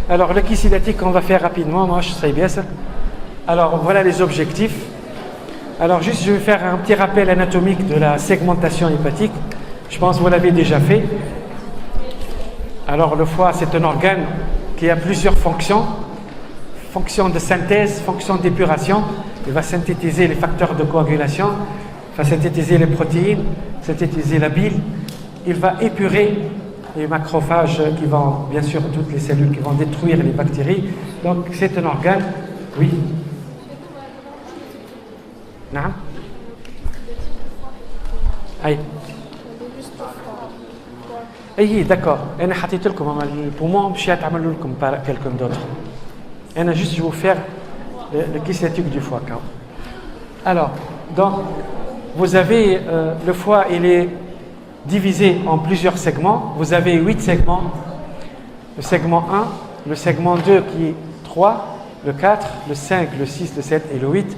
Alors, le kystidatique qu'on va faire rapidement, moi je sais bien ça. Alors, voilà les objectifs. Alors, juste, je vais faire un petit rappel anatomique de la segmentation hépatique. Je pense que vous l'avez déjà fait. Alors, le foie, c'est un organe qui a plusieurs fonctions. Fonction de synthèse, fonction d'épuration. Il va synthétiser les facteurs de coagulation, il va synthétiser les protéines, synthétiser la bile. Il va épurer les macrophages qui vont, bien sûr, toutes les cellules qui vont détruire les bactéries. Donc, c'est un organe, oui. Non? Aïe. Oui, d'accord. Je vais vous faire le poumon, je vais vous faire quelqu'un d'autre. Je vais juste vous faire le kystidatique du foie. Alors, donc, vous avez le foie, il est divisé en plusieurs segments. Vous avez 8 segments. Le segment 1, le segment 2 qui est 3, le 4, le 5, le 6, le 7 et le 8.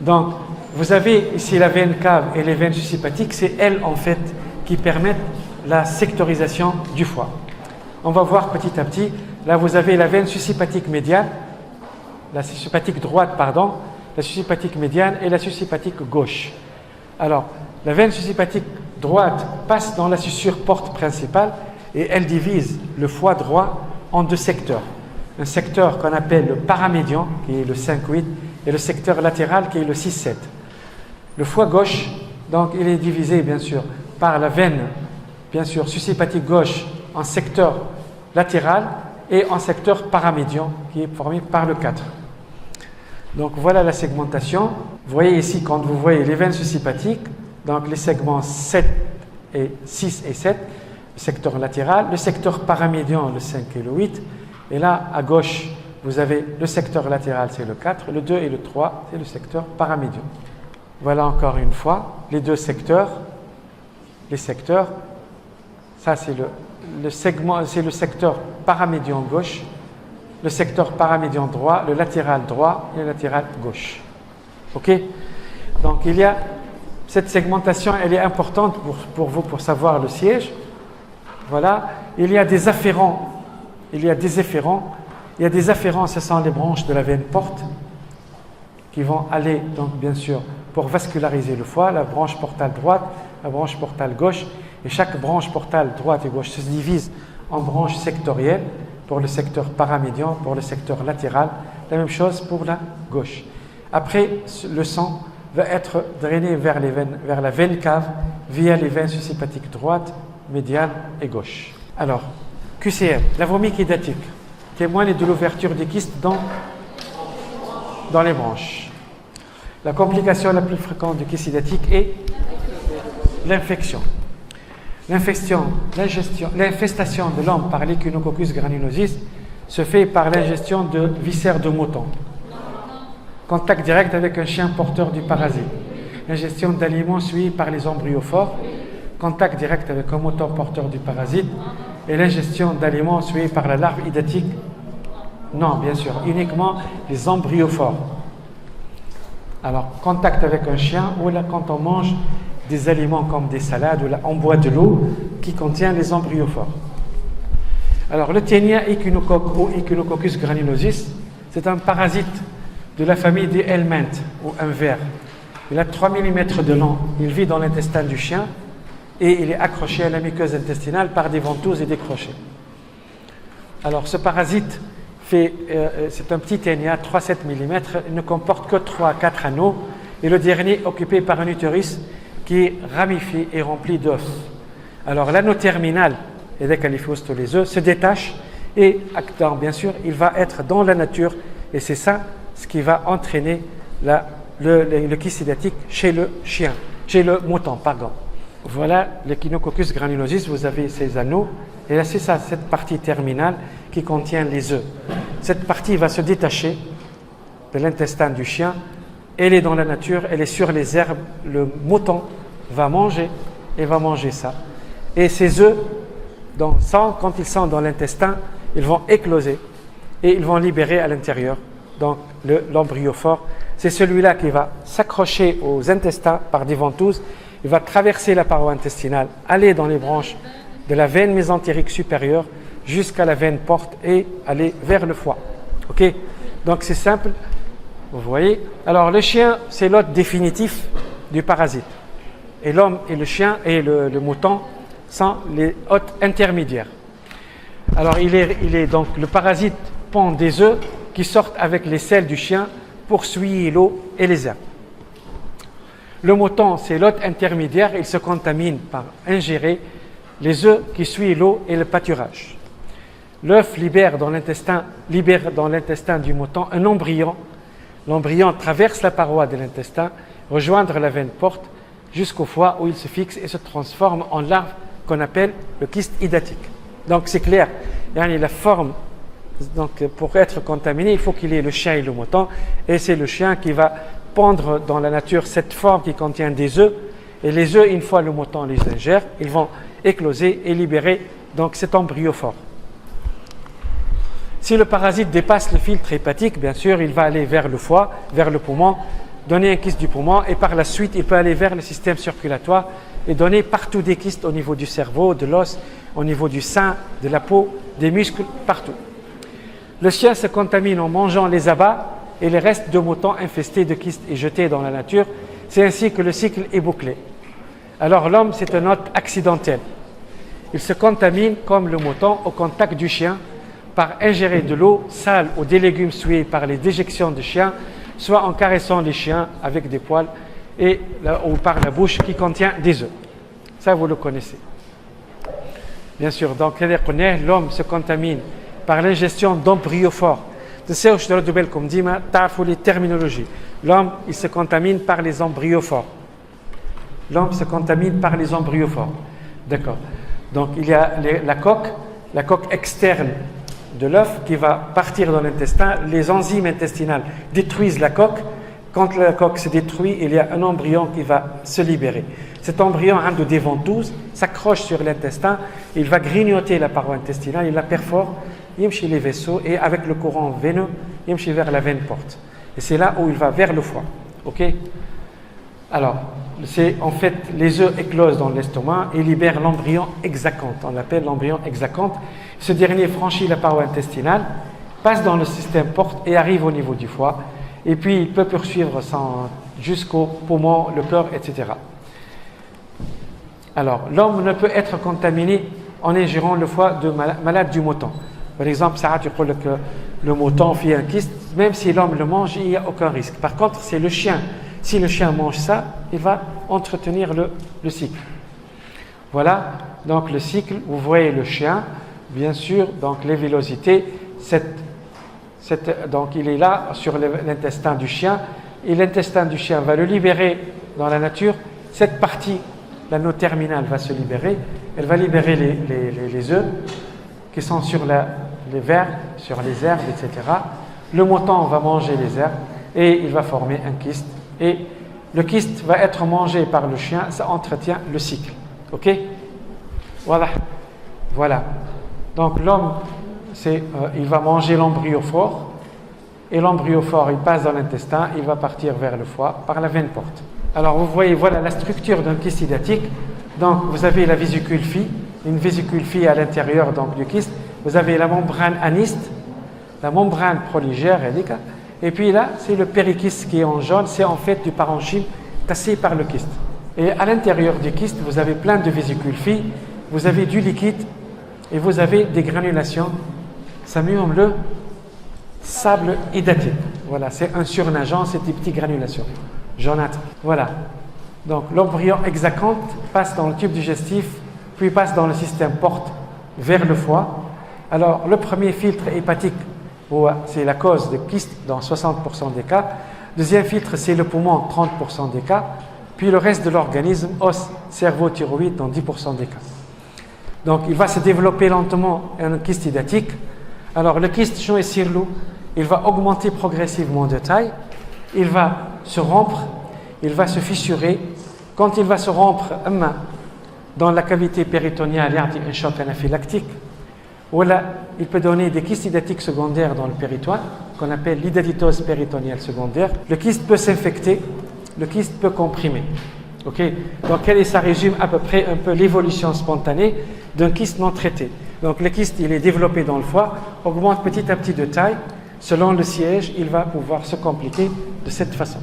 Donc, vous avez ici la veine cave et les veines suscipatiques. C'est elles, en fait, qui permettent la sectorisation du foie. On va voir petit à petit. Là, vous avez la veine suscipatique médiane, la suscipatique droite, pardon, la suscipatique médiane et la suscipatique gauche. Alors, la veine suscipatique droite passe dans la suture porte principale et elle divise le foie droit en 2 secteurs. Un secteur qu'on appelle le paramédian, qui est le 5-8, et le secteur latéral, qui est le 6-7. Le foie gauche, donc, il est divisé, bien sûr, par la veine, bien sûr, suscipatique gauche en secteur latéral et en secteur paramédian, qui est formé par le 4. Donc, voilà la segmentation. Vous voyez ici, quand vous voyez les veines suscipatiques, donc les segments 7 et 6 et 7, le secteur latéral, le secteur paramédian, le 5 et le 8, et là, à gauche, vous avez le secteur latéral, c'est le 4, le 2 et le 3, c'est le secteur paramédian. Voilà encore une fois, les 2 secteurs, les secteurs, ça c'est le segment, c'est le secteur paramédian gauche, le secteur paramédian droit, le latéral droit et le latéral gauche. Ok? Donc il y a cette segmentation, elle est importante pour vous pour savoir le siège. Voilà. Il y a des afférents. Il y a des efférents. Il y a des afférents, ce sont les branches de la veine porte qui vont aller, donc bien sûr, pour vasculariser le foie, la branche portale droite, la branche portale gauche. Et chaque branche portale droite et gauche se divise en branches sectorielles pour le secteur paramédian, pour le secteur latéral. La même chose pour la gauche. Après, le sang va être drainé vers la veine cave via les veines suscipatiques droite, médiane et gauche. Alors, QCM, la vomi kystatique, témoigne de l'ouverture des kystes dans les branches. La complication la plus fréquente du kystidatique est l'infection. L'infestation de l'homme par l'Echinococcus granulosis se fait par l'ingestion de viscères de mouton. Contact direct avec un chien porteur du parasite. Ingestion d'aliments suivis par les embryophares. Contact direct avec un mouton porteur du parasite. Et l'ingestion d'aliments suivis par la larve hydatique. Non, bien sûr, uniquement les embryophares. Alors, contact avec un chien ou là, quand on mange des aliments comme des salades ou là, on boit de l'eau qui contient les embryophares. Alors, le Taenia echinocoque ou Echinococcus granulosis, c'est un parasite de la famille des helminths ou un ver. Il a 3 mm de long. Il vit dans l'intestin du chien et il est accroché à la muqueuse intestinale par des ventouses et des crochets. Alors, ce parasite c'est un petit Taenia, 3-7 mm. Il ne comporte que 3 à 4 anneaux et le dernier occupé par un utérus qui est ramifié et rempli d'os. Alors, l'anneau terminal, et dès qu'elle est les œufs, se détache et, bien sûr, il va être dans la nature et c'est ça ce qui va entraîner le kystidatique chez le chien, chez le mouton, pardon. Voilà l'Echinococcus granulosis, vous avez ces anneaux, et là c'est ça, cette partie terminale qui contient les œufs. Cette partie va se détacher de l'intestin du chien, elle est dans la nature, elle est sur les herbes, le mouton va manger ça. Et ces œufs, quand ils sont dans l'intestin, ils vont écloser et ils vont libérer à l'intérieur. Donc l'embryophore, c'est celui-là qui va s'accrocher aux intestins par des ventouses, il va traverser la paroi intestinale, aller dans les branches de la veine mésentérique supérieure jusqu'à la veine porte et aller vers le foie. Ok? Donc c'est simple, vous voyez. Alors le chien, c'est l'hôte définitif du parasite. Et l'homme et le chien et le mouton sont les hôtes intermédiaires. Alors il est donc le parasite pond des œufs qui sortent avec les selles du chien pour souiller l'eau et les herbes. Le mouton, c'est l'hôte intermédiaire, il se contamine par ingérer les œufs qui souillent l'eau et le pâturage. L'œuf libère dans l'intestin du mouton un embryon. L'embryon traverse la paroi de l'intestin, rejoindre la veine porte jusqu'au foie où il se fixe et se transforme en larve qu'on appelle le kyste hydatique. Donc c'est clair, la forme, donc pour être contaminé, il faut qu'il y ait le chien et le mouton, et c'est le chien qui va pondre dans la nature cette forme qui contient des œufs, et les œufs, une fois le mouton les ingère, ils vont écloser et libérer donc cet embryophore. Si le parasite dépasse le filtre hépatique, bien sûr, il va aller vers le foie, vers le poumon, donner un kyste du poumon, et par la suite, il peut aller vers le système circulatoire et donner partout des kystes au niveau du cerveau, de l'os, au niveau du sein, de la peau, des muscles, partout. Le chien se contamine en mangeant les abats et les restes de moutons infestés de kystes et jetés dans la nature. C'est ainsi que le cycle est bouclé. Alors l'homme, c'est un hôte accidentel. Il se contamine comme le mouton au contact du chien par ingérer de l'eau sale ou des légumes souillés par les déjections de chiens, soit en caressant les chiens avec des poils ou par la bouche qui contient des œufs. Ça, vous le connaissez. Bien sûr, donc l'homme se contamine par l'ingestion d'embryophores. Comme dit, les terminologies. L'homme, il se contamine par les embryophores. L'homme se contamine par les embryophores. D'accord. Donc il y a la coque externe de l'œuf qui va partir dans l'intestin. Les enzymes intestinales détruisent la coque. Quand la coque se détruit, il y a un embryon qui va se libérer. Cet embryon a des ventouses, s'accroche sur l'intestin, il va grignoter la paroi intestinale, il la perfore, il yamchi les vaisseaux et avec le courant veineux, il yamchi vers la veine porte. Et c'est là où il va vers le foie. Ok? Alors, c'est en fait les œufs éclosent dans l'estomac et libèrent l'embryon hexaconte. On l'appelle l'embryon hexaconte. Ce dernier franchit la paroi intestinale, passe dans le système porte et arrive au niveau du foie. Et puis il peut poursuivre jusqu'au poumon, le cœur, etc. Alors, l'homme ne peut être contaminé en ingérant le foie de malade du mouton. Par exemple, ça tu crois que le mouton fait un kyste, même si l'homme le mange, il n'y a aucun risque. Par contre, c'est le chien. Si le chien mange ça, il va entretenir le cycle. Voilà, donc le cycle, vous voyez le chien, bien sûr, donc les villosités, donc il est là sur l'intestin du chien, et l'intestin du chien va le libérer dans la nature. Cette partie, l'anneau terminal va se libérer, elle va libérer les œufs qui sont sur les vers, sur les herbes, etc. Le mouton va manger les herbes et il va former un kyste. Et le kyste va être mangé par le chien, ça entretient le cycle. Ok? Voilà. Donc l'homme, il va manger l'embryophore, et l'embryophore, il passe dans l'intestin, il va partir vers le foie par la veine porte. Alors vous voyez, voilà la structure d'un kyste hydatique. Donc vous avez la vésicule fille, une vésicule fille à l'intérieur donc, du kyste. Vous avez la membrane aniste, la membrane prolygère, et puis là, c'est le périkyste qui est en jaune, c'est en fait du parenchyme tassé par le kyste. Et à l'intérieur du kyste, vous avez plein de vésicules filles, vous avez du liquide et vous avez des granulations. Ça nomme le sable hydatique. Voilà, c'est un surnageant, c'est des petites granulations jaunâtres. Voilà. Donc l'embryon hexaconte passe dans le tube digestif, puis passe dans le système porte vers le foie. Alors le premier filtre hépatique, c'est la cause de kyste dans 60% des cas. Deuxième filtre, c'est le poumon, 30% des cas. Puis le reste de l'organisme, os, cerveau, thyroïde, dans 10% des cas. Donc il va se développer lentement un kyste hydatique. Alors le kyste, il va augmenter progressivement de taille. Il va se rompre, il va se fissurer. Quand il va se rompre, dans la cavité péritoniale, il y a un choc anaphylactique. Ou là, il peut donner des kystes hydatiques secondaires dans le péritoine, qu'on appelle l'hydatitose péritoniale secondaire. Le kyste peut s'infecter, le kyste peut comprimer. Ok. Donc ça résume à peu près un peu l'évolution spontanée d'un kyste non traité. Donc le kyste, il est développé dans le foie, augmente petit à petit de taille. Selon le siège, il va pouvoir se compliquer de cette façon.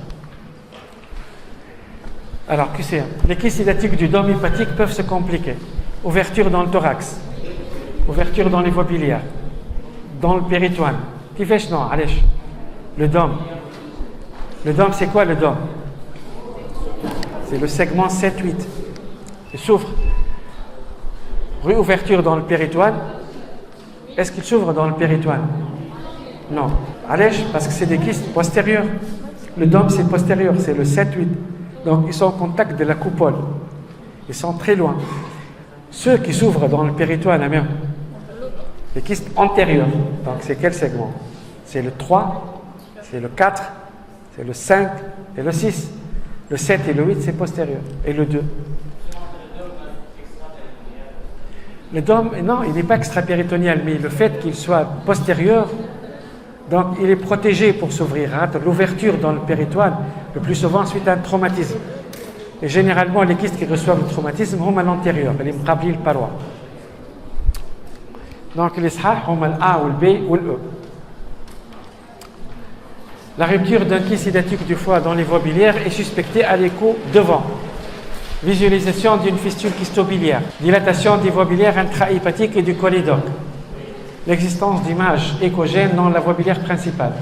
Alors, QC1. Les kystes hydatiques du dôme hépatique peuvent se compliquer. Ouverture dans le thorax, ouverture dans les voies biliaires, dans le péritoine. Qui fait non, allez. Le dôme. Le dôme, c'est quoi le dôme? C'est le segment 7-8. Il s'ouvre. Réouverture dans le péritoine. Est-ce qu'il s'ouvre dans le péritoine? Non. Allège, parce que c'est des kystes postérieurs. Le dôme, c'est postérieur, c'est le 7-8. Donc, ils sont en contact de la coupole. Ils sont très loin. Ceux qui s'ouvrent dans le péritoine, même, les kystes antérieurs. Donc, c'est quel segment? C'est le 3, c'est le 4, c'est le 5 et le 6. Le 7 et le 8, c'est postérieur. Et le 2. Le dôme, non, il n'est pas extrapéritonéal, mais le fait qu'il soit postérieur, donc il est protégé pour s'ouvrir. L'ouverture dans le péritoine, le plus souvent suite à un traumatisme. Et généralement, les kystes qui reçoivent le traumatisme sont à l'antérieur, les mqabli le paroi. Donc les sahah sont le A ou le B ou le E. La rupture d'un kyste hydatique du foie dans les voies biliaires est suspectée à l'écho devant. Visualisation d'une fistule kystobiliaire, dilatation des voies biliaires intra-hépatiques et du cholédoque, l'existence d'images échogènes dans la voie biliaire principale.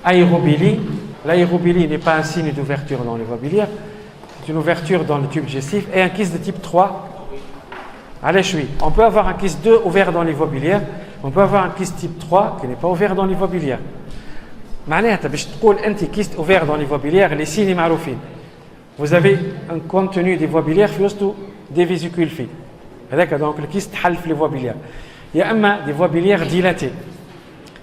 Aérobilie, l'aérobilie n'est pas un signe d'ouverture dans les voies biliaires, c'est une ouverture dans le tube digestif, et un kyste de type 3. Allez, on peut avoir un kyste 2 ouvert dans les voies biliaires, on peut avoir un kyste type 3 qui n'est pas ouvert dans les voies biliaires. معناتها باش تقول انت kyste ouvert dans les voies biliaires, les signes معروفين. Vous avez un contenu des voies biliaires في وسطه des vésicules fines. Donc le kyste half les voies biliaires. Il y a des voies biliaires dilatées.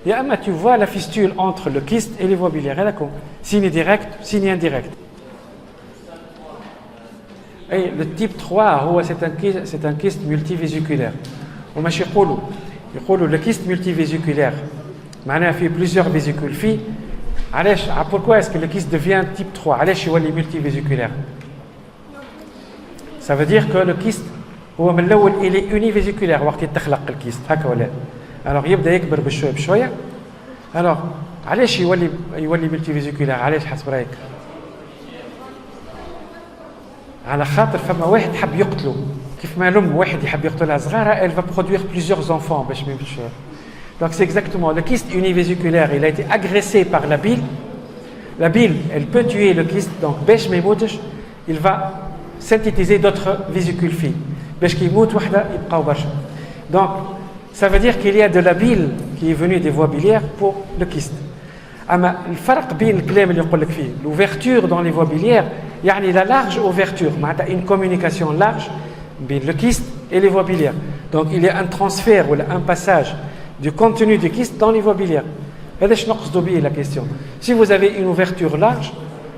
Il y a tu vois la fistule entre le kyste et les voies biliaires. Signe direct, signe indirect. Et le type 3 c'est un kyste multivésiculaire. وماشي يقولوا le kyste multivésiculaire معناها فيه plusieurs vésicules fines. Pourquoi est-ce que le kyste devient type 3? علاش يولي multivésiculaire? Ça veut dire que le kyste هو من الاول il est univésiculaire وقت يتخلق الكيست هكا ولا. alors يبدا يكبر بشويه بشويه. alors علاش يولي multivésiculaire؟ علاش حسب رايك؟ على خاطر فما واحد حب يقتله. كيف ما الام واحد يحب يقتلها صغيره elle va produire plusieurs enfants باش ما يمشي. Donc c'est exactement, le kyste univésiculaire, il a été agressé par la bile. La bile, elle peut tuer le kyste, donc bêche meimoutch, il va synthétiser d'autres vésicules fines. Bêche qui mout wahda, il barcha. Donc ça veut dire qu'il y a de la bile qui est venue des voies biliaires pour le kyste. أما الفرق بين الكلام اللي يقول لك فيه l'ouverture dans les voies biliaires يعني la large ouverture معناتها une communication large بين le kyste et les voies biliaires. Donc il y a un transfert ou un passage du contenu du kyste dans les voies biliaires. La question. Si vous avez une ouverture large,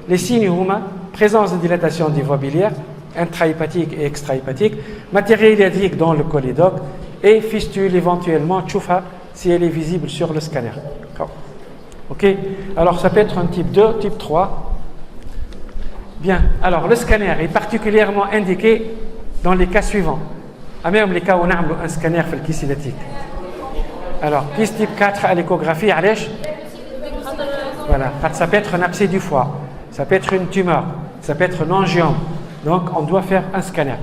les signes humains, présence de dilatation des voies biliaires, intrahépatique et extrahépatique, matériel hydrique dans le cholédoque et fistule éventuellement, tchoufa, si elle est visible sur le scanner. Ok. Alors ça peut être un type 2, type 3. Bien. Alors le scanner est particulièrement indiqué dans les cas suivants. Même les cas où on a un scanner fait le kyste hydatique. Alors, kyste type 4 à l'échographie, voilà, ça peut être un abcès du foie, ça peut être une tumeur, ça peut être un angiome. Donc, on doit faire un scanner.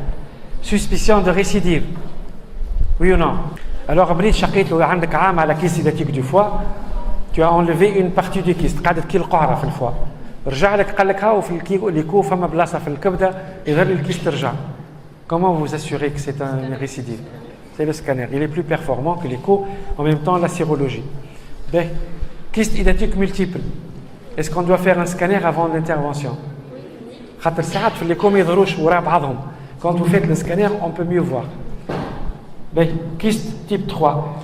Suspicion de récidive, oui ou non? Alors, à la kyste hydatique du foie, tu as enlevé une partie du kyste, قاعدة كي القعرة في الفوا. رجع لك قال لك ها وفي الكيكو فما بلاصة في الكبدة يظل الكيست رجع. Comment vous assurez que c'est un récidive? C'est le scanner. Il est plus performant que l'écho, en même temps la sérologie. Ben, kyste hydatique multiple. Est-ce qu'on doit faire un scanner avant l'intervention? Quand vous faites le scanner, on peut mieux voir. Ben, kyste type 3.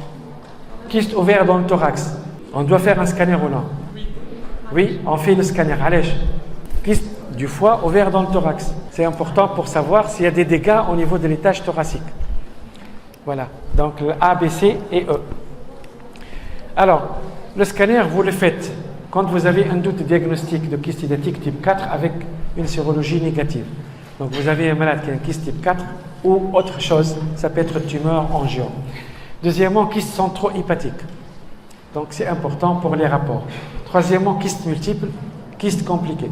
Kyste ouvert dans le thorax. On doit faire un scanner ou non? Oui, on fait le scanner. Allez. Kyste du foie ouvert dans le thorax. C'est important pour savoir s'il y a des dégâts au niveau de l'étage thoracique. Voilà, donc le A, B, C et E. Alors, le scanner, vous le faites quand vous avez un doute diagnostique de kyste hydatique type 4 avec une sérologie négative. Donc vous avez un malade qui a une kyste type 4 ou autre chose, ça peut être tumeur, angio. Deuxièmement, kyste centro-hépatique. Donc c'est important pour les rapports. Troisièmement, kyste multiple, kyste compliqué.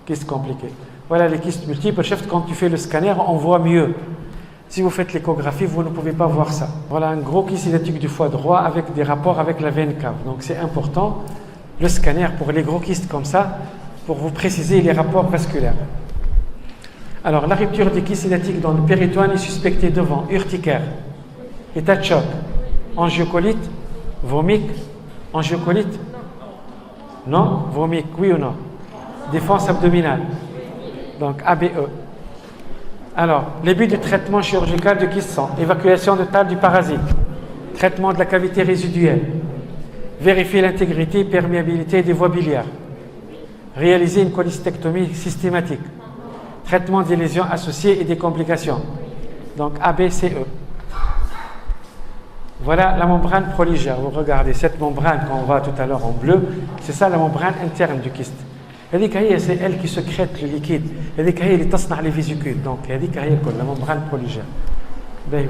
Kyste compliqué. Voilà les kystes multiples. Chef, quand tu fais le scanner, on voit mieux. Si vous faites l'échographie, vous ne pouvez pas voir ça. Voilà un gros kyste hydatique du foie droit avec des rapports avec la veine cave. Donc c'est important, le scanner pour les gros kystes comme ça, pour vous préciser les rapports vasculaires. Alors la rupture des kystes hydatiques dans le péritoine est suspectée devant urticaire, état de choc, angiocolite, vomique, angiocolite, non, vomique, oui ou non, défense abdominale, donc ABE. Alors, les buts du traitement chirurgical de kyste sont évacuation totale du parasite, traitement de la cavité résiduelle, vérifier l'intégrité et perméabilité des voies biliaires, réaliser une cholecystectomie systématique, traitement des lésions associées et des complications, donc ABCE. Voilà la membrane prolygère. Vous regardez cette membrane qu'on voit tout à l'heure en bleu, c'est ça la membrane interne du kyste. C'est elle qui sécrète le liquide. Elle qui تصنع les vésicules. Donc la membrane prolygère.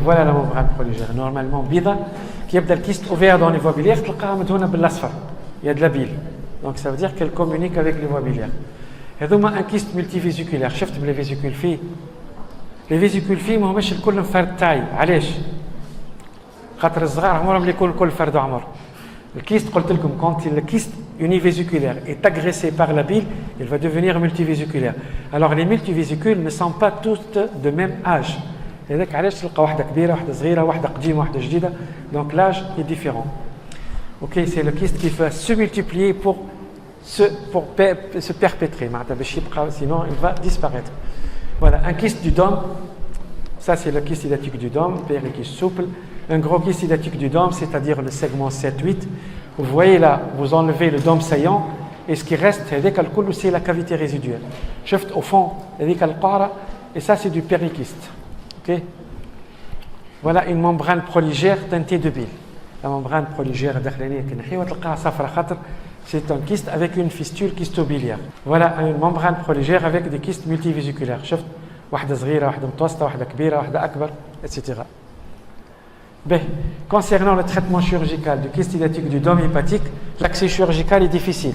Voilà la membrane prolygère. Normalement بيضة qui يبدا le kyste ouvert dans les voies biliaires تلقاها مدهونة بالأصفر. Il y a de la bile. Donc ça veut dire qu'elle communique avec les voies biliaires. هذوما un kyste multivésiculaire. شفت les vésicules فيه. Les vésicules فيه ما هماش الكل فرد تاعي. علاش؟ خاطر الصغار عمرهم اللي يكون الكل فرد عمر. Le kyste, quand le kyste univésiculaire est agressé par la bile, il va devenir multivésiculaire. Alors les multivésicules ne sont pas toutes de même âge. Donc l'âge est différent. Ok, c'est le kyste qui va se multiplier pour se perpétrer. Sinon, il va disparaître. Voilà, un kyste du dôme. Ça, c'est le kyste hydatique du dôme, périkyste souple. Un gros kyste hydatique du dôme, c'est-à-dire le segment 7-8. Vous voyez là, vous enlevez le dôme saillant, et ce qui reste, c'est la cavité résiduelle. Au fond, et ça, c'est du périkyste. Okay? Voilà une membrane prolygère teintée de bile. La membrane prolygère, c'est un kyste avec une fistule kystobiliaire. Voilà une membrane prolygère avec des kystes multivésiculaires. واحدة صغيرة, واحدة متوسطة, واحدة كبيرة, واحدة أكبر, etc. Concernant le traitement chirurgical du kyste hydatique du dôme hépatique, l'accès chirurgical est difficile.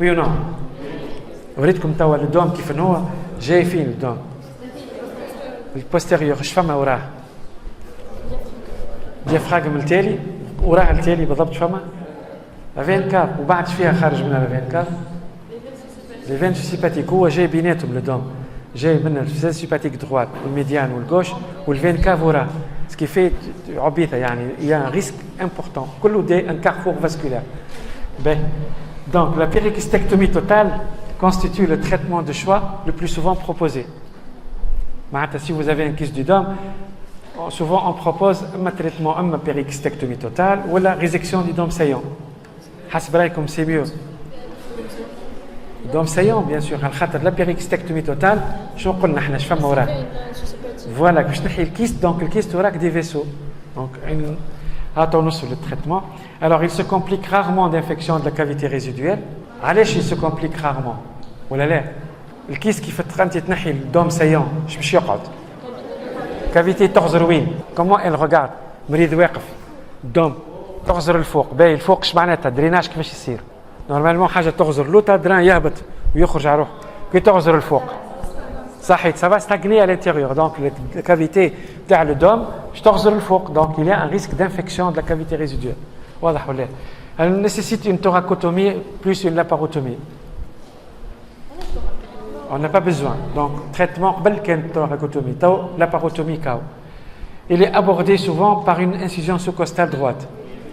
Oui ou non? وريتكم توا الدوم كيف هو جاي فين الدوم؟ البوستيريور اش فما وراه؟ ديافراغم التالي وراه التالي بالضبط فما؟ لافين كاب وبعد فيها خارج منها لافين كاب؟ لي فين سيباتيك هو جاي بيناتهم الدوم. جاي من الفيزيز سيباتيك دروات والميديان والغوش والفين كافورا ce qui fait عبيطة يعني il y a un risque important كله دي un carrefour vasculaire. Donc la périkystectomie totale constitue le traitement de choix le plus souvent proposé. Si vous avez un kyste du dôme, souvent on propose un traitement, une périkystectomie totale ou la résection du dôme saillant. حسب رايكم c'est mieux. دôme saillant bien sûr على خاطر la périkystectomie totale شنو قلنا احنا اش فما وراه voilà باش نحي الكيست donc le kyste وراك des vaisseaux donc attendons sur le traitement. Alors il se complique rarement d'infection de la cavité résiduelle. علاش il se complique rarement ولا لا الكيست كيف انت تنحي الدوم سايون اش باش يقعد كافيتي تغزر وين comment elle regarde مريض واقف الدوم تغزر الفوق باهي الفوق اش معناتها دريناج كيفاش يصير نورمالمون حاجه تغزر لوطا دران يهبط ويخرج على روحه كي تغزر الفوق صحيح ça va stagner à l'intérieur donc la cavité تاع le dôme تغزر الفوق donc il y a un risque d'infection de la cavité résiduelle واضح ولا elle nécessite une thoracotomie plus une laparotomie. On n'a pas besoin donc traitement قبل كان thoracotomie تو laparotomie كاو. Il est abordé souvent par une incision sous-costale droite.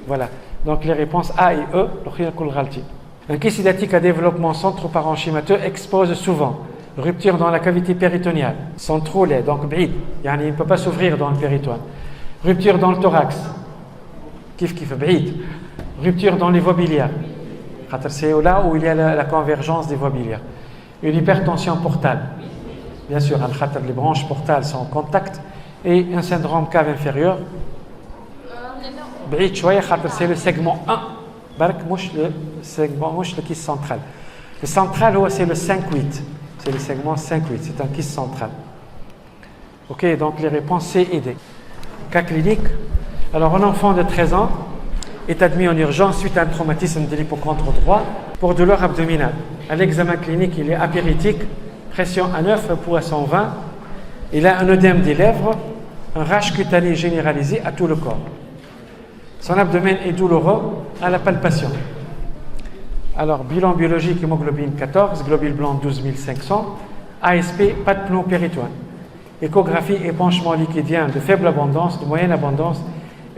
Voilà donc les réponses A et E الأخيرة كل غلطي. Un kyste hydatique à développement centroparenchymateux expose souvent rupture dans la cavité péritoniale, centrale, donc بعيد, يعني il ne peut pas s'ouvrir dans le péritoine. Rupture dans le thorax, كيف بعيد. Rupture dans les voies biliaires, c'est là où il y a la convergence des voies biliaires. Une hypertension portale, bien sûr, les branches portales sont en contact, et un syndrome cave inférieur. بعيد شوية c'est le segment 1. برك مش le segment مش le kyste central. Le central c'est le 5-8. c'est le segment 5-8, c'est un kyste central. Ok, donc les réponses C et D. Cas clinique, alors un enfant de 13 ans est admis en urgence suite à un traumatisme de l'hypocondre droit pour douleur abdominale. À l'examen clinique, il est apéritique, pression à 9 pour à 120. Il a un œdème des lèvres, un rash cutané généralisé à tout le corps. Son abdomen est douloureux à la palpation. Alors, bilan biologique, hémoglobine 14, globules blancs 12 500, ASP, pas de plomb péritoine. Échographie, épanchement liquidien de faible abondance, de moyenne abondance,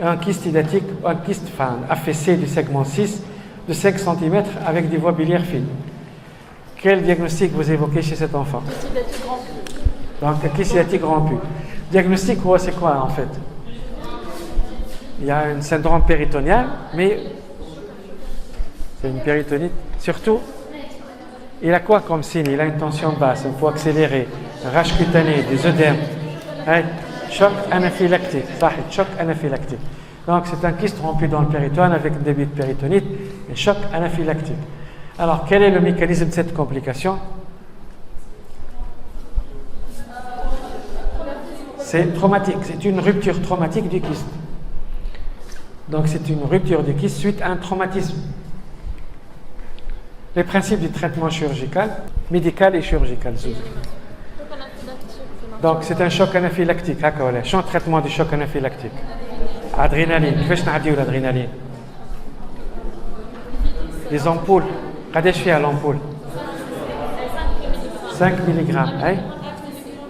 et un kyste hydatique, un kyste affaissé du segment 6 de 5 cm avec des voies biliaires fines. Quel diagnostic vous évoquez chez cet enfant? Donc, kyste hydatique rompu. Diagnostic, c'est quoi en fait? Il y a un syndrome péritonial, mais c'est une péritonite. Surtout, il a quoi comme signe? Il a une tension basse, un poids accéléré, un rash cutané, des œdèmes, choc anaphylactique. Choc anaphylactique. Donc, c'est un kyste rompu dans le péritoine avec un début de péritonite et choc anaphylactique. Alors, quel est le mécanisme de cette complication? C'est traumatique, c'est une rupture traumatique du kyste. Donc, c'est une rupture du kyste suite à un traumatisme. Les principes du traitement chirurgical, médical et chirurgical. Donc, c'est un choc anaphylactique. Champ de traitement du choc anaphylactique. Adrénaline. Qu'est-ce que tu l'adrénaline? Les ampoules. Qu'est-ce que fait à l'ampoule? 5 mg.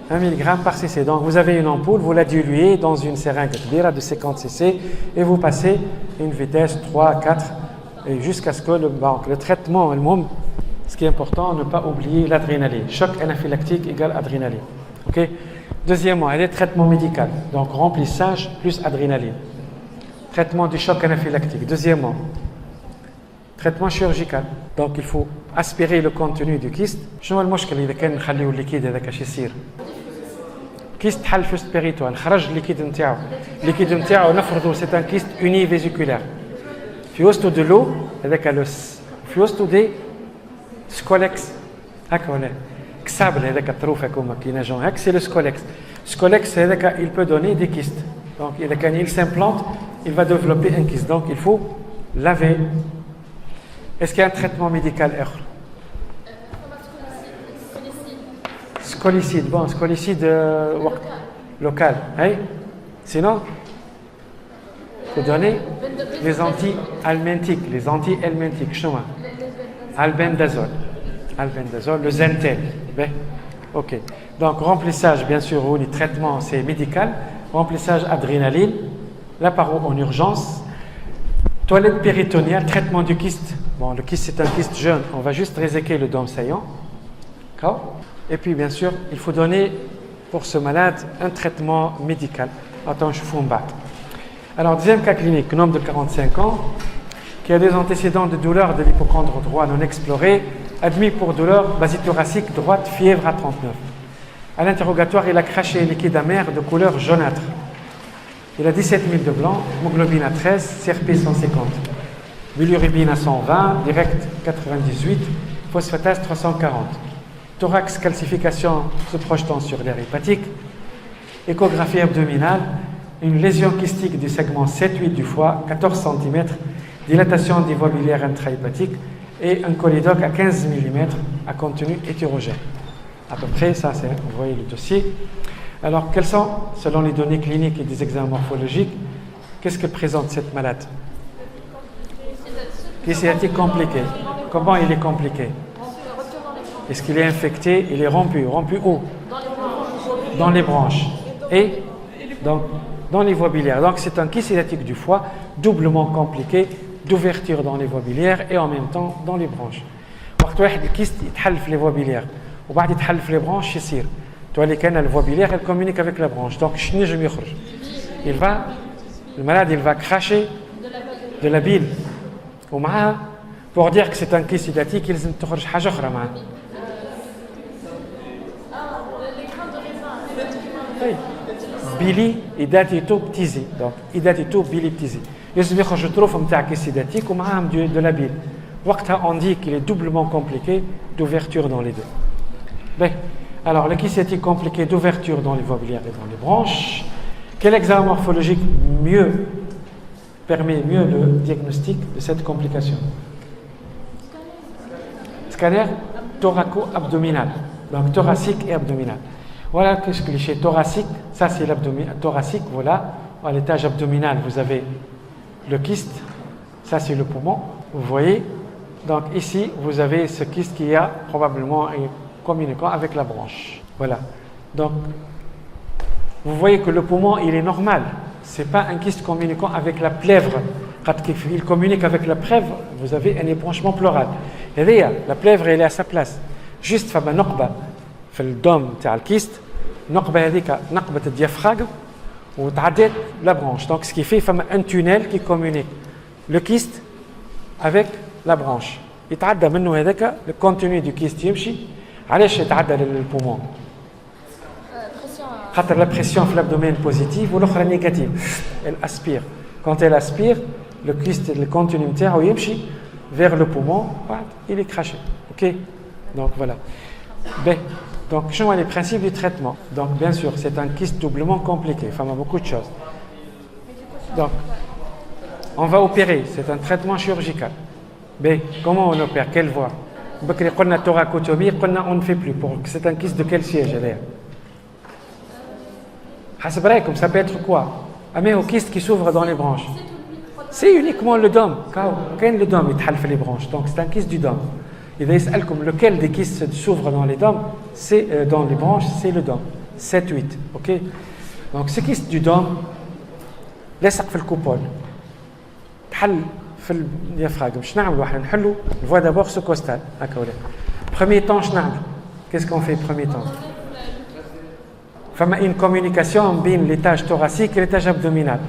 1 mg par cc. Donc, vous avez une ampoule, vous la diluez dans une seringue de 50 cc et vous passez une vitesse 3, 4 et jusqu'à ce que le traitement, ce qui est important, ne pas oublier l'adrénaline. Choc anaphylactique égale adrénaline. Okay? Deuxièmement, il y a des traitements médicaux. Donc, remplissage plus adrénaline. Traitement du choc anaphylactique. Deuxièmement, traitement chirurgical. Donc, il faut aspirer le contenu du kyste. شنو المشكل إذا كان نخليه الليكيد هذاك اش يصير؟ كيست حل في البيريتون خرج الليكيد نتاعو. الليكيد نتاعو نفرضوا c'est un kyste univésiculaire. في وسطو de l'eau هذاك في وسطو دي سكولكس هكا ولا كسابل هذاك الطروف هكوما كي نجون هاك c'est le scolex. Scolex هذاك il peut donner des kystes. Donc إذا كان il s'implante, il va développer un kyste. Donc il faut laver. Est-ce qu'il y a un traitement médical? Scolicide. Bon, scolicide local. Hein? Sinon, il faut donner les anti-helminthiques. Les anti-helminthiques. Chemin. Albendazole. Albendazole, le Zentel. Ben, ok. Donc, remplissage, bien sûr, ou le traitement, c'est médical. Remplissage adrénaline. La paro en urgence. Toilette péritoniale, traitement du kyste. Bon, le kyste, c'est un kyste jeune. On va juste réséquer le dôme saillant. D'accord? Et puis, bien sûr, il faut donner pour ce malade un traitement médical. Attends, je fous un bat. Alors, deuxième cas clinique, un homme de 45 ans qui a des antécédents de douleur de l'hypocondre droit non exploré, admis pour douleur basithoracique droite, fièvre à 39. À l'interrogatoire, il a craché liquide amer de couleur jaunâtre. Il a 17 000 de blanc, hémoglobine à 13, CRP 150. Bilirubine à 120, direct 98, phosphatase 340. Thorax, calcification se projetant sur l'air hépatique. Échographie abdominale, une lésion kystique du segment 7-8 du foie, 14 cm, dilatation des voies biliaires intrahépatiques et un cholédoque à 15 mm à contenu hétérogène. À peu près, ça c'est, vous voyez le dossier. Alors, quelles sont, selon les données cliniques et des examens morphologiques, qu'est-ce que présente cette malade? Kyste hydatique compliqué. Comment il est compliqué? Est-ce qu'il est infecté? Il est rompu. Rompu où? Dans les branches. Et dans les voies biliaires. Donc, c'est un kyste hydatique du foie, doublement compliqué, d'ouverture dans les voies biliaires et en même temps dans les branches. وقت واحد الكيست يتحل في les voies biliaires وبعد يتحل في les branches يصير تولي كان la voie biliaire elle communique avec la branche. Donc شنو ينجم يخرج؟ le malade il va cracher de la bile ومعها pour dire que c'est un kyste hydatique يلزم تخرج حاجة أخرى معاه. بيلي إداتيتوبتيزي. Donc إداتيتوبيليبتيزي. يلزم يخرج الطروف نتاع كيست hydatique ومعاهم de la bile. وقتها on dit qu'il est doublement compliqué d'ouverture dans les deux. Ben, alors, le kyste sciatique compliqué d'ouverture dans les voies biliaires et dans les branches. Quel examen morphologique permet mieux le diagnostic de cette complication? Scanner thoraco-abdominal, donc thoracique et abdominal. Voilà ce que cliché thoracique, ça c'est l'abdomen thoracique, voilà. À l'étage abdominal, vous avez le kyste, ça c'est le poumon, vous voyez. Donc ici, vous avez ce kyste qui a probablement est communiquant avec la branche. Voilà. Donc, vous voyez que le poumon, il est normal. Ce n'est pas un kyste communiquant avec la plèvre. Quand il communique avec la plèvre, vous avez un ébranchement pleural. Et là, la plèvre, elle est à sa place. Juste, il y a une نقبة في الدوم تاع الكيست. النقبة هذيك نقبة الديافراغم وتعدت la branche. Donc, ce qui fait, il y a un tunnel qui communique le kyste avec la branche. يتعدى منه هذاك le contenu du kyste يمشي. علاش يتعدى للبومون؟ خاطر la pression في l'abdomen positive والأخرى négative. Elle aspire. Quand elle aspire, le kyste, le contenu نتاعو يمشي vers le poumon, il est craché. Ok? Donc voilà. Ben, donc, je vois les principes du traitement. Donc, bien sûr, c'est un kyste doublement compliqué. Enfin, il y a beaucoup de choses. Donc, on va opérer. C'est un traitement chirurgical. Ben, comment on opère? Quelle voie? On a thoracotomie, on ne fait plus. C'est un kyste de quel siège? Comme ça peut être quoi? Mais au kyste qui s'ouvre dans les branches. C'est uniquement le dôme. Quand le dôme il fait les branches. Donc, c'est un kyste du dôme. Il va dire lequel des kystes s'ouvre dans les dômes, c'est dans les branches, c'est le dôme. 7, 8. Ok? Donc, ce kyste du dôme, laisse في الكوبول. تحل في الديافراغم. شنو نعملوا احنا نحلوا الفوا d'abord ce costal. Premier temps, qu'est-ce qu'on fait premier temps? Il y a une communication entre l'étage thoracique et l'étage abdominal.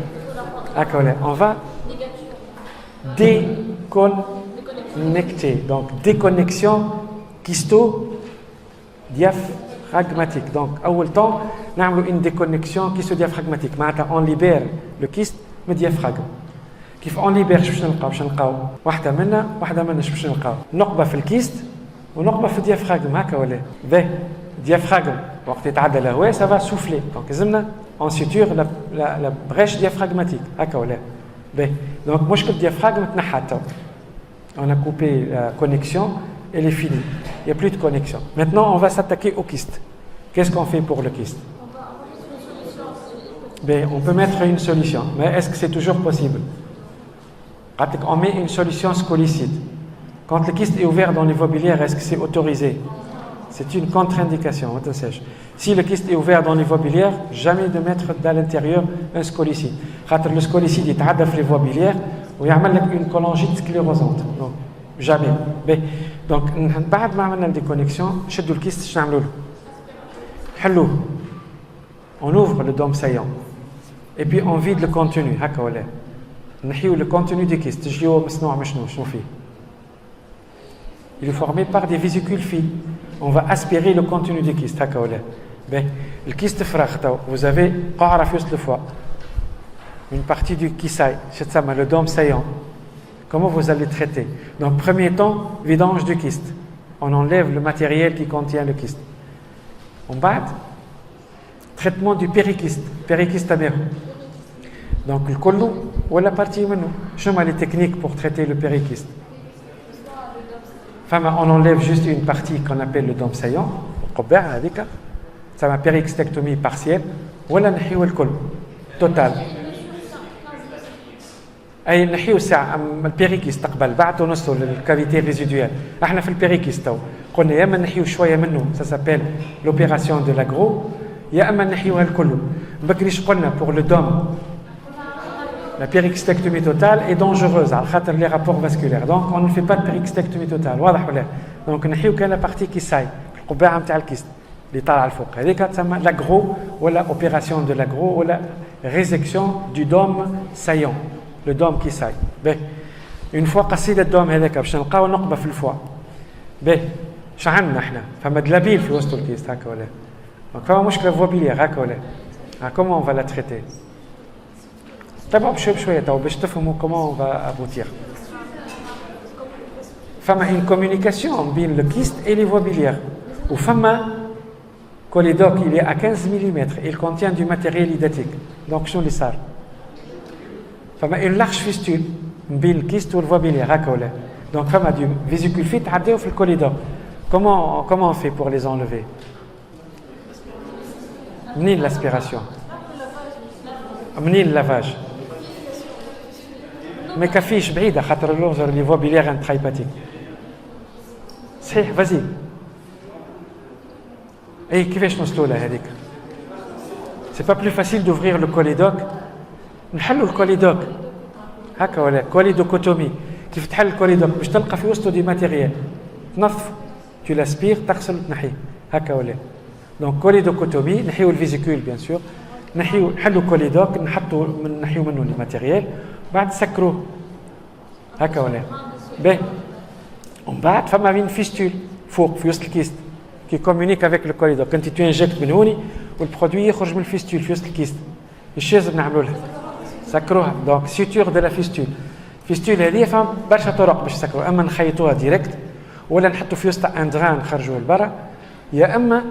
On va déconnecter. Donc, déconnexion kysto-diaphragmatique. Donc, à tout temps, nous avons une déconnexion kysto-diaphragmatique. On libère le kyste, le diaphragme. كيف on libère باش نلقاو واحدة منا باش نلقاو نقبة في الكيست ونقبة في الديافراغم هكا ولا باهي diaphragme وقت يتعدى الهواء ça va souffler donc لازمنا on suture la brèche diaphragmatique هكا ولا باهي donc مشكل الديافراغم تنحى تو on a coupé la connexion elle est finie il n'y a plus de connexion maintenant on va s'attaquer au kyste qu'est-ce qu'on fait pour le kyste? Ben, on peut mettre une solution mais est-ce que c'est toujours possible? On met une solution scolicide. Quand le kyste est ouvert dans les voies biliaires, est-ce que c'est autorisé? C'est une contre-indication. Si le kyste est ouvert dans les voies biliaires, jamais de mettre à l'intérieur un scolicide. Le scolicide il تعدى في les voies biliaires ويعمل لك une cholangite sclérosante. Donc, jamais. Donc, بعد ما عملنا الديكونيكسيون نشدوا الكيست شنو نعملوا له؟ نحلوه. On ouvre le dôme saillant. Et puis on vide le contenu. هكا ولا نحيو le contenu du kyste. تجيو مصنوع مشنو شنو فيه؟ Il est formé par des vésicules fines. On va aspirer le contenu du kyste. هكا ولا le kyste فراغ تو vous avez قاعرة في وسط الفوا. Une partie du kysaï, c'est ça, le dôme saillant. Comment vous allez traiter? Donc, premier temps, vidange du kyste. On enlève le matériel qui contient le kyste. On bat, traitement du périkyste, périkyste améro. Donc, le collo ou la partie menou. Je sais les techniques pour traiter le périkyste. Enfin, on enlève juste une partie qu'on appelle le dôme saillant. Ça va périkystectomie partielle. Ou la نحيو الكل total. اي نحيو ساعه البيريكيست قبل بعد ونوصلوا للكافيتي ريزيدوال احنا في البيريكيست تو قلنا يا اما نحيو شويه منه ça s'appelle l'opération de l'agro يا اما نحيوها الكل بكريش قلنا pour le dôme la périkystectomie totale est dangereuse على خاطر les rapports vasculaires donc on ne fait pas de périkystectomie totale واضح ولا donc نحيو كان la partie qui saille القبعه نتاع الكيست اللي طالعه الفوق هذيك تسمى l'agro ولا opération de l'agro ولا résection du dôme saillant le dôme qui saille. Une fois cassé le dôme هذاك باش نلقاو نقبه في الفوا. شعلنا احنا فما دلابيل في وسط الكيست هكا ولا. دونك فما مشكله فوا بيلير هكا ولا. Comment on va la traiter? تبعوا بشويه تو باش تفهموا comment on va aboutir. فما une communication بين le kyste et les voies biliaires. وفما Colidoc, il est à 15 mm. Il contient du matériel idatique. Donc, je les sars. Une large fistule, une kyste ou le voie biliaire. Donc, il y a du vésicule fit à le colidoc. Comment on fait pour les enlever? Ni l'aspiration. Ni le lavage. Mais كافيش بعيدة خاطر اللونجر اللي فوا بيليغ انترايباتيك. صحيح vas-y. اي كيفاش نوصلوا لها هذيك؟ C'est pas plus facile d'ouvrir le colidoc. نحلوا الكوليدوك هكا ولا كوليدوكوتومي. كيف تحل الكوليدوك باش تلقى في وسطه دي ماتيريال. تنظف tu l'aspires تغسل تنحيه هكا ولا. Donc colidocotomie نحيو الفيزيكول bien sûr. نحلوا كوليدوك نحيو منه لي ماتيريال. بعد سكروه هكا ولا باهي ومن بعد فما une fistule فوق في وسط الكيست qui communique avec le colidoc. Quand tu injectes من هوني والبرودوي يخرج من الفيستول في وسط الكيست. ايش لازم نعملوا لها؟ سكروها. دونك سيتور دو لا فيستول. فيستول هذه فما برشا طرق باش نسكروها. اما نخيطوها ديريكت ولا نحطوا في وسطها ان دران نخرجوه لبرا يا اما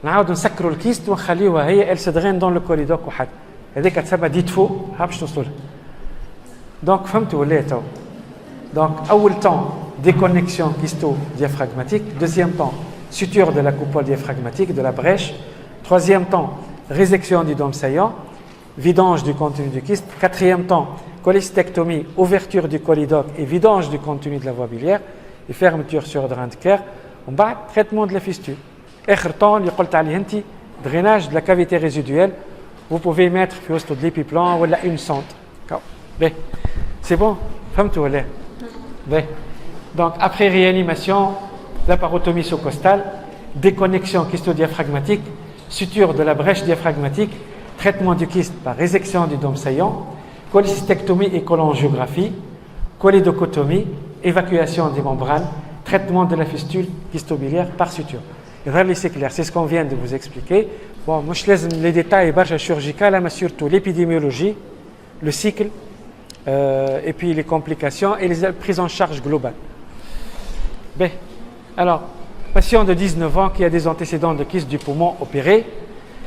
نعاودوا نسكروا الكيست ونخليوها هي ال سدغين دون لو كوليدوك وحد. هذيك تسمى ديت فوق ها باش توصلوا لها. دونك فهمتوا ولا تو؟ دونك اول طون déconnexion kysto-diaphragmatique. Deuxième temps, suture de la coupole diaphragmatique, de la brèche. Troisième temps, résection du dôme saillant, vidange du contenu du kyste. Quatrième temps, cholecystectomie, ouverture du colidoc et vidange du contenu de la voie biliaire et fermeture sur drain de Kerr. En bas, traitement de la fistule. Autre temps, drainage de la cavité résiduelle. Vous pouvez mettre de l'épiplan ou une sonde. C'est bon? Donc, après réanimation, laparotomie sous-costale, déconnexion kysto-diaphragmatique, suture de la brèche diaphragmatique, traitement du kyste par résection du dôme saillant, cholecystectomie et cholangiographie, colidocotomie, évacuation des membranes, traitement de la fistule kystobiliaire par suture. C'est clair, c'est ce qu'on vient de vous expliquer. Bon, moi je laisse les détails chirurgicaux, mais surtout l'épidémiologie, le cycle, et puis les complications et les prises en charge globales. Bien, alors, patient de 19 ans qui a des antécédents de kyste du poumon opéré,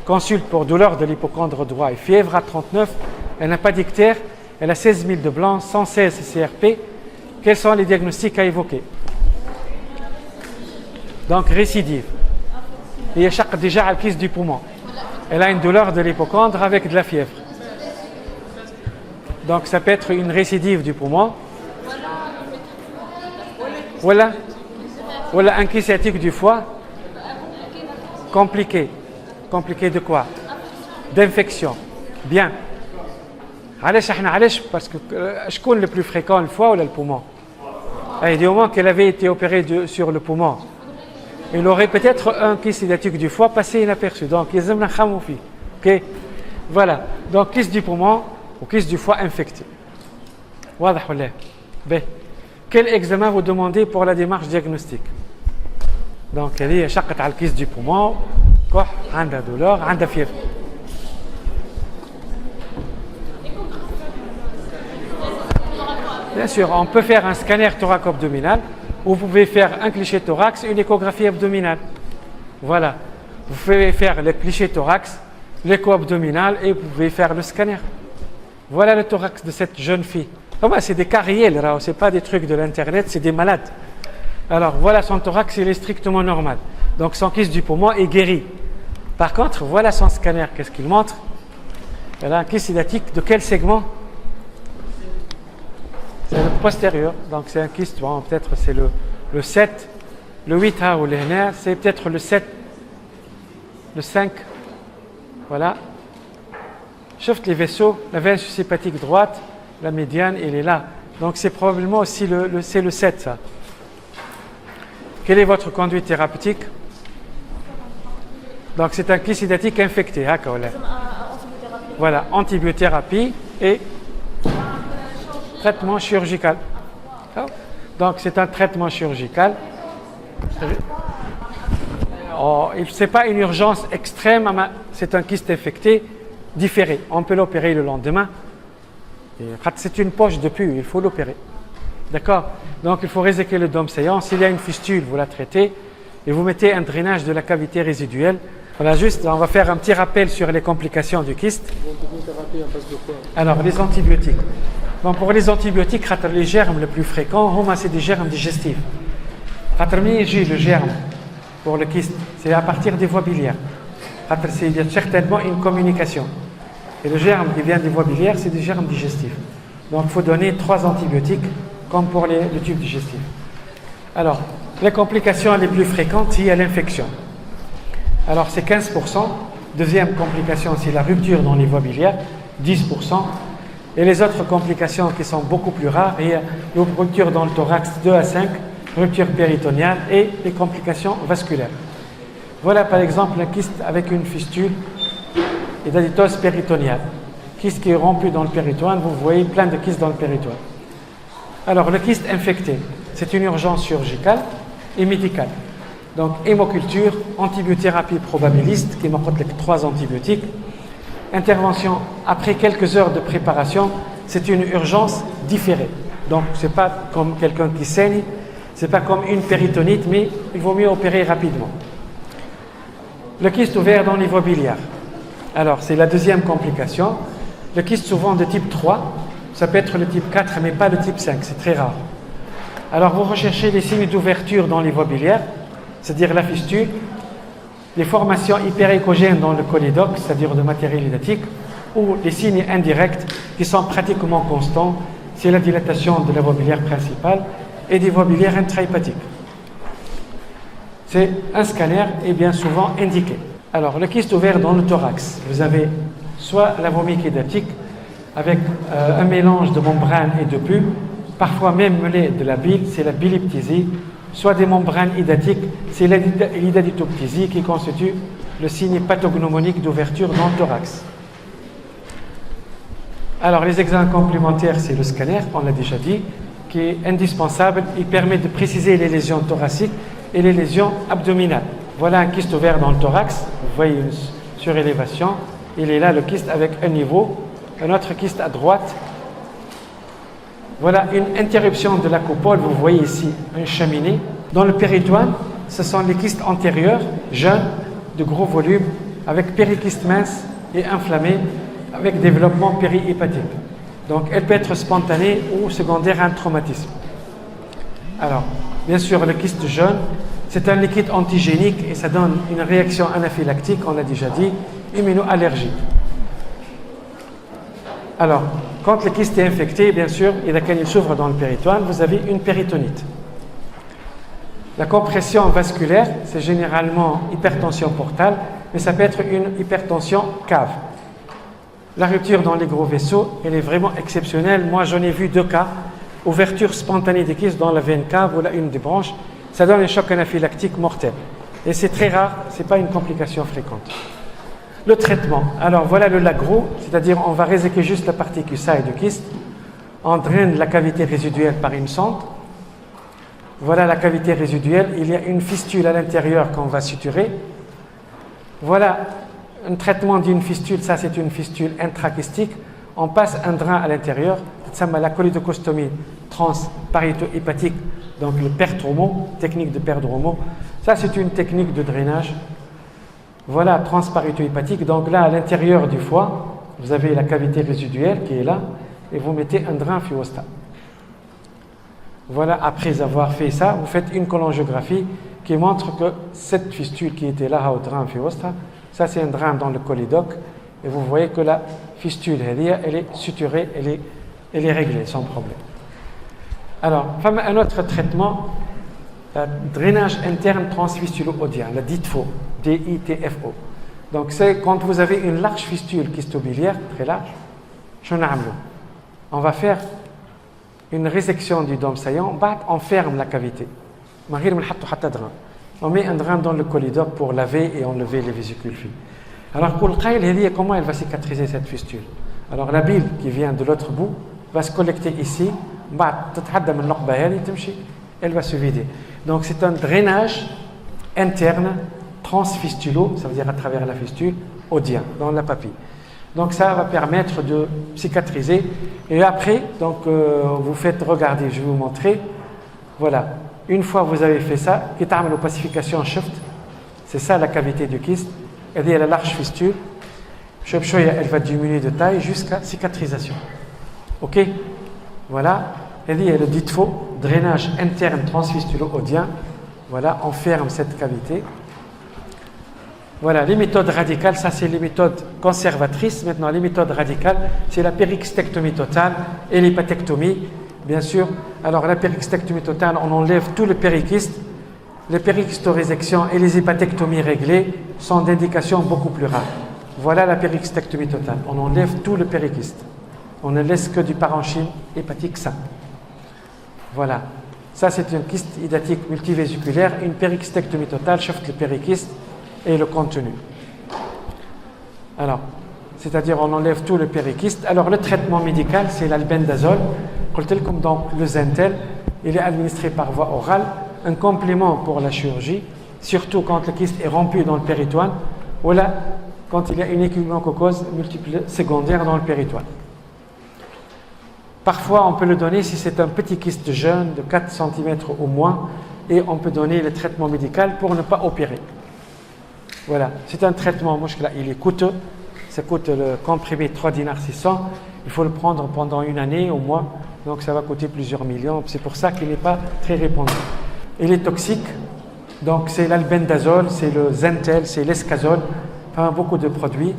consulte pour douleur de l'hypocondre droit et fièvre à 39, elle n'a pas d'ictère, elle a 16 000 de blanc, 116 CRP. Quels sont les diagnostics à évoquer? Donc, récidive. Il y a déjà le kyste du poumon. Elle a une douleur de l'hypocondre avec de la fièvre. Donc, ça peut être une récidive du poumon. Voilà. Voilà un kyste sciatique du foie. Compliqué. Compliqué de quoi? D'infection. Bien. Parce que je connais le plus fréquent le foie ou le poumon. Il dit au moins qu'elle avait été opérée sur le poumon. Il aurait peut-être un kyste sciatique du foie passé inaperçu. Donc, il y a un khamoufi. Ok. Voilà. Donc, kyste du poumon ou kyste du foie infecté. Wadah wala. Bien. Quel examen vous demandez pour la démarche diagnostique? Donc, elle est chaque à le kyste du poumon, quoi, a de douleur, a de fièvre. Bien sûr, on peut faire un scanner thoraco-abdominal, ou vous pouvez faire un cliché thorax et une échographie abdominale. Voilà. Vous pouvez faire le cliché thorax, l'écho abdominal et vous pouvez faire le scanner. Voilà le thorax de cette jeune fille. C'est des cas réels, ce n'est pas des trucs de l'internet, c'est des malades. Alors voilà son thorax, il est strictement normal. Donc son kyste du poumon est guéri. Par contre, voilà son scanner, qu'est-ce qu'il montre? Elle a un kyste sciatique de quel segment? C'est le postérieur, donc c'est un kyste, bon, peut-être c'est le 7, le 8A ou le NR, c'est peut-être le 7, le 5. Voilà. Chauffez les vaisseaux, la veine suscipatique droite, la médiane, elle est là. Donc c'est probablement aussi c'est le 7, ça. Quelle est votre conduite thérapeutique? Donc c'est un kyste sciatique infecté. Voilà, antibiothérapie et traitement chirurgical. Donc c'est un traitement chirurgical. Ce n'est pas une urgence extrême, c'est un kyste infecté différé. On peut l'opérer le lendemain. C'est une poche de pus, il faut l'opérer. D'accord? Donc il faut réséquer le dôme saillant. S'il y a une fistule, vous la traitez. et vous mettez un drainage de la cavité résiduelle. Voilà, juste, on va faire un petit rappel sur les complications du kyste. Alors, les antibiotiques. Bon, pour les antibiotiques, les germes les plus fréquents, c'est des germes digestifs. Le germe pour le kyste, c'est à partir des voies biliaires. C'est certainement une communication. Et le germe qui vient des voies biliaires, c'est des germes digestifs. Donc, il faut donner 3 antibiotiques, comme pour le tube digestif. Alors, les complications les plus fréquentes, il y a l'infection. Alors, c'est 15%. Deuxième complication, c'est la rupture dans les voies biliaires, 10%. Et les autres complications qui sont beaucoup plus rares, il y a une rupture dans le thorax, 2 à 5, rupture péritoniale et les complications vasculaires. Voilà par exemple un kyste avec une fistule et d'aditose péritoniale. Kyste qui est rompu dans le péritoine, vous voyez plein de kystes dans le péritoine. Alors, le kyste infecté, c'est une urgence chirurgicale et médicale. Donc, hémoculture, antibiothérapie probabiliste, qui m'apporte les 3 antibiotiques. Intervention après quelques heures de préparation, c'est une urgence différée. Donc, ce n'est pas comme quelqu'un qui saigne, ce n'est pas comme une péritonite, mais il vaut mieux opérer rapidement. Le kyste ouvert dans les voies biliaires. Alors, c'est la deuxième complication. Le kyste souvent de type 3, ça peut être le type 4, mais pas le type 5, c'est très rare. Alors, vous recherchez les signes d'ouverture dans les voies biliaires, c'est-à-dire la fistule, les formations hyperéchogènes dans le cholédoque, c'est-à-dire de matériel hydatique, ou les signes indirects qui sont pratiquement constants, c'est la dilatation de la voie biliaire principale et des voies biliaires intrahépatiques. C'est un scanner et bien souvent indiqué. Alors, le kyste ouvert dans le thorax, vous avez soit la vomique hydatique avec un mélange de membrane et de pus, parfois même mêlé de la bile, c'est la biliptésie, soit des membranes hydatiques, c'est l'hydaditoptésie qui constitue le signe pathognomonique d'ouverture dans le thorax. Alors, les examens complémentaires, c'est le scanner, on l'a déjà dit, qui est indispensable. Il permet de préciser les lésions thoraciques et les lésions abdominales. Voilà un kyste ouvert dans le thorax. Vous voyez une surélévation. Il est là, le kyste, avec un niveau. Un autre kyste à droite. Voilà une interruption de la coupole. Vous voyez ici une cheminée. Dans le péritoine, ce sont les kystes antérieurs, jeunes, de gros volume, avec périkyste mince et inflammé, avec développement périhépatique. Donc, elle peut être spontanée ou secondaire à un traumatisme. Alors, bien sûr, le kyste jaune, c'est un liquide antigénique et ça donne une réaction anaphylactique, on l'a déjà dit, immunoallergique. Alors, quand le kyste est infecté, bien sûr, et il s'ouvre dans le péritoine, vous avez une péritonite. La compression vasculaire, c'est généralement hypertension portale, mais ça peut être une hypertension cave. La rupture dans les gros vaisseaux, elle est vraiment exceptionnelle. Moi, j'en ai vu 2 cas. Ouverture spontanée des kystes dans la veine cave ou là, une des branches. Ça donne un choc anaphylactique mortel. Et c'est très rare, ce n'est pas une complication fréquente. Le traitement. Alors, voilà le lagro, c'est-à-dire on va réséquer juste la partie QSA et du kyste. On draine la cavité résiduelle par une sonde. Voilà la cavité résiduelle. Il y a une fistule à l'intérieur qu'on va suturer. Voilà un traitement d'une fistule, ça c'est une fistule intrakystique. On passe un drain à l'intérieur, ça s'appelle la cholédocostomie transparieto-hépatique, donc le perdromo, technique de perdromo. Ça c'est une technique de drainage. Voilà, transparieto-hépatique. Donc là, à l'intérieur du foie, vous avez la cavité résiduelle qui est là, et vous mettez un drain fiosta. Voilà, après avoir fait ça, vous faites une cholangiographie qui montre que cette fistule qui était là au drain fiosta, ça, c'est un drain dans le cholédoque. Et vous voyez que la fistule, elle est suturée, elle est réglée sans problème. Alors, un autre traitement, drainage interne transfistulo-odien, la DITFO, D-I-T-F-O. Donc, c'est quand vous avez une large fistule kystobiliaire, très large, on va faire une résection du dôme saillant, on ferme la cavité. On met un drain dans le cholédoque pour laver et enlever les vésicules fines. Alors, pour le qaïl, comment elle va cicatriser cette fistule? Alors, la bile qui vient de l'autre bout va se collecter ici, elle va se vider. Donc, c'est un drainage interne, transfistulo, ça veut dire à travers la fistule, odien, dans la papille. Donc, ça va permettre de cicatriser. Et après, donc, vous faites regarder, je vais vous montrer. Voilà. Une fois que vous avez fait ça, qui t'amène l'opacification shift, c'est ça la cavité du kyste. Elle est la large fistule. Elle va diminuer de taille jusqu'à cicatrisation. Ok? Voilà. Elle est le DITFO, drainage interne transfistulo-audien. Voilà, on ferme cette cavité. Voilà, les méthodes radicales, ça c'est les méthodes conservatrices. Maintenant, les méthodes radicales, c'est la périxtectomie totale et l'hépatectomie, bien sûr. Alors, la périxtectomie totale, on enlève tout le périkyste. Les périkystorésection et les hépatectomies réglées sont d'indications beaucoup plus rares. Voilà la périxtectomie totale. On enlève tout le périkyste. On ne laisse que du parenchyme hépatique sain. Voilà. Ça, c'est une kyste hydatique multivésiculaire. Une périxtectomie totale chauffe le périkyste et le contenu. Alors, c'est-à-dire on enlève tout le périkyste. Alors, le traitement médical, c'est l'albendazole. Comme donc le Zentel, il est administré par voie orale. Un complément pour la chirurgie, surtout quand le kyste est rompu dans le péritoine, ou là, quand il y a une échinococcose multiple secondaire dans le péritoine. Parfois, on peut le donner si c'est un petit kyste jeune de 4 cm au moins, et on peut donner le traitement médical pour ne pas opérer. Voilà, c'est un traitement, il est coûteux, ça coûte le comprimé 3 dinars 600, il faut le prendre pendant une année au moins, donc ça va coûter plusieurs millions, c'est pour ça qu'il n'est pas très répandu. Il est toxique, donc c'est l'albendazole, c'est le Zentel, c'est l'escazole, enfin beaucoup de produits.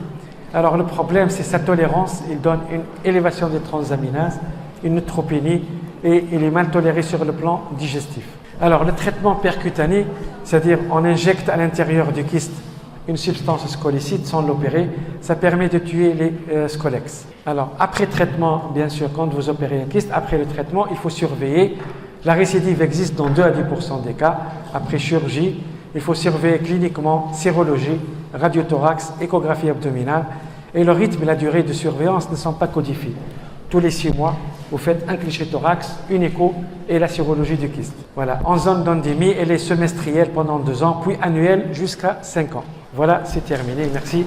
Alors le problème, c'est sa tolérance, il donne une élévation des transaminases, une neutropénie, et il est mal toléré sur le plan digestif. Alors le traitement percutané, c'est-à-dire on injecte à l'intérieur du kyste une substance scolicide sans l'opérer, ça permet de tuer les scolex. Alors après traitement, bien sûr, quand vous opérez un kyste, après le traitement, il faut surveiller. La récidive existe dans 2 à 10% des cas. Après chirurgie, il faut surveiller cliniquement sérologie, radiothorax, échographie abdominale. Et le rythme et la durée de surveillance ne sont pas codifiés. Tous les 6 mois, vous faites un cliché thorax, une écho et la sérologie du kyste. Voilà. En zone d'endémie, elle est semestrielle pendant 2 ans, puis annuelle jusqu'à 5 ans. Voilà, c'est terminé. Merci.